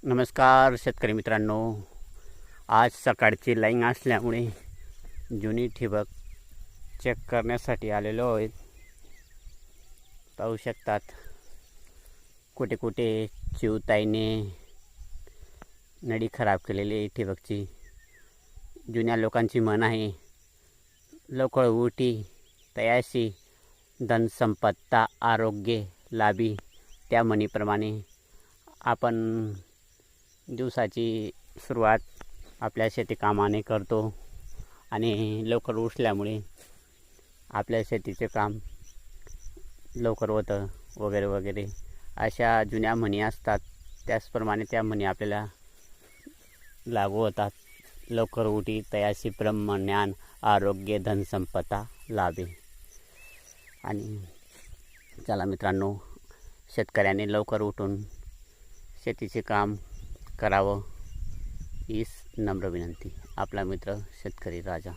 नमस्कार शेतकरी मित्रांनो, आज सकाळची लाईन असल्यामुळे जुनी ठिबक चेक करण्यासाठी आलेलो आहेत. पाहू शकतात कुठे कुठे चिवताईने नळी खराब केलेली ठिबकची. जुन्या लोकांची म्हण आहे, लवकर उठी तयाशी धनसंपत्ता आरोग्य लाभी. त्या म्हणीप्रमाणे आपण दिवसाची सुरुवात आपल्या शेती कामाने करतो आणि लवकर उठल्यामुळे आपल्या शेतीचे काम लवकर होतं वगैरे वगैरे अशा जुन्या म्हणी असतात. त्याचप्रमाणे त्या म्हणी आपल्याला लागू होतात. लवकर उठी तयाशी ब्रह्मज्ञान आरोग्य धनसंपदा लाभे. आणि चला मित्रांनो, शेतकऱ्यांनी लवकर उठून शेतीचे काम करावं हीच नम्र विनंती. आपला मित्र शेतकरी राजा.